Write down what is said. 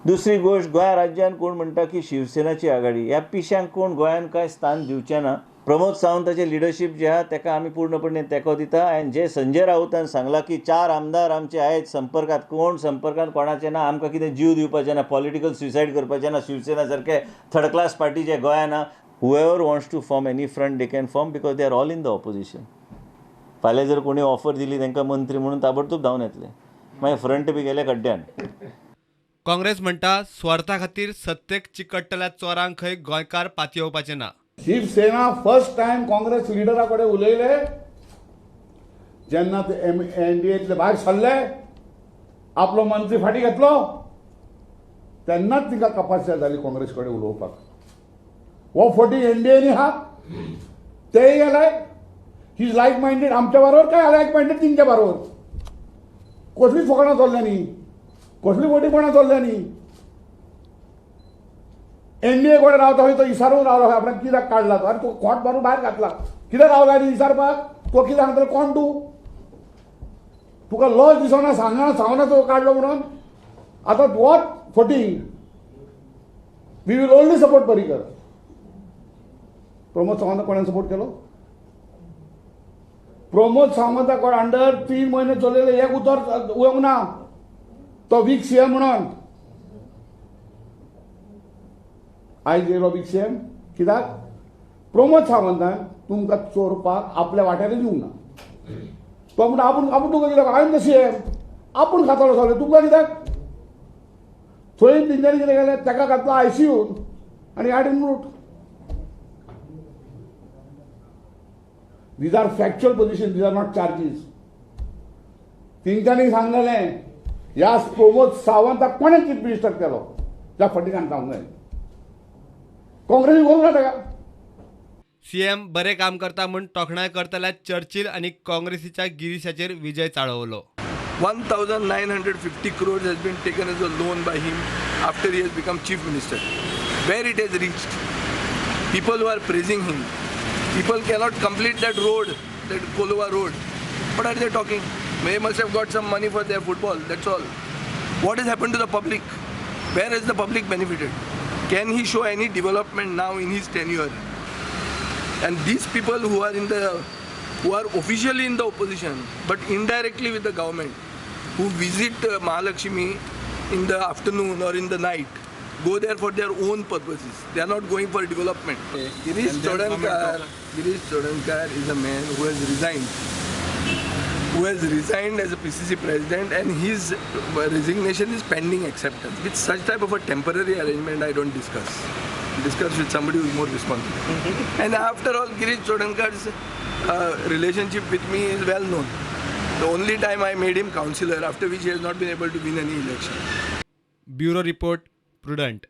दुसरी गोष्ट, गोंय राज्यान कोण म्हणटा की शिवसेनाची आघाडी, ह्या पिश्यांक कोण गोंयान काय स्थान दिवचें ना. प्रमोद सावंताचें लिडरशीप जे आहा ताका आमी पूर्णपणे तेंको दिता. आनी जे संजय राऊतान सांगलां की 4 आमदार आमचे आयज संपर्कांत, कोण संपर्कांत कोणाचें ना, आमकां कितें जीव दिवपाचें ना, पॉलिटिकल सुसायड करपाचें ना, शिवसेना सारके थर्ड क्लास पार्टी जे गोंयान आहा. Whoever wants to form any front they can form, because they are all in the opposition. फाल्यां जर कोणी ऑफर दिली तांकां मंत्री म्हणून ताबडतोब धांवन येतले, मागीर फ्रंट बी गेले खड्ड्यान. काँग्रेस म्हणटा स्वार्था खातीर सत्तेक चिकटतल्या चोरांक खंय गोंयकार पातये येवपाचे ना. शिवसेना फर्स्ट टाइम काँग्रेस लिडरा कडेन उलयले जेन्ना ते एनडीएतले भायर सरले, आपलो मंत्री फाटी घेतलो, तेन्नाच तिका कपासिटी जाली काँग्रेस कडेन उलोवपाक. हो फटी एनडीएनी आहा, तेय गेले, ही इज लायक मायंडेड आमच्या बरोबर काय लायक मायंडेड तिंच्या बरोबर. कसली फकाणां चल्ल्यांनी, कसली मोठीपणां चल्ल्यांनी. एनडीए कडेन रावता खंय तो इसारून रावलो खंय, आपल्याक कित्याक काडला तो, आनी तो खोट मारून भायर घातला. कित्याक रावला न्ही विचारपाक, तो कितें सांगतलो कोण तुका लॉज दिसना, सांगना तो काडलो म्हणून. आतां what fighting, we will only support Parrikar. Pramod सावंताक कोणें सपोर्ट केलो? प्रमोद सावंताक अंडर 3 म्हयने चलयले एक उतर उयोंक ना, तो वीक सीएम म्हणून. आयज येयलो वीक सीएम कित्याक? प्रमोद सावंतान तुमकां चोरपाक आपल्या वाट्यार दिवंक ना. तो म्हणटा आपूण तुका कित्याक, हांवें सीएम आपूण खातालो सगळें, तुमकां कित्याक? थंय तेंच्यांनी कितें केलें, ताका घातलो आयसीयून आनी हाडून रूट. These are factual position, these are not charges. तेंच्यांनी सांगलेलें ह्या प्रमोद सावंताक कोणें चीफ मिनिस्टर केलो त्या फटिकान सांगूंक जाय. काँग्रेसीन करूंक ना ताका. सीएम बरें काम करता म्हूण तोखणाय करतल्या चर्चिल आनी काँग्रेसीच्या गिरीशाचेर विजय चाळवलो. 1,950 crores has been taken as a loan by him after he has become chief minister. Where it has reached, people who are praising him, people cannot complete that road, that Kolova road. What are they talking? They must have got some money for their football, that's all. What has happened to the public? Where has the public benefited? Can he show any development now in his tenure? And these people who are officially in the opposition but indirectly with the government, who visit Mahalakshmi in the afternoon or in the night, go there for their own purposes. They are not going for development. Girish Chodankar is a man who has resigned as a PCC president, and his resignation is pending acceptance. With such type of a temporary arrangement, I don't discuss with somebody who is more responsible. And after all, Girish Chodankar's relationship with me is well known. The only time I made him councillor, after which he has not been able to win any election. Bureau report, prudent.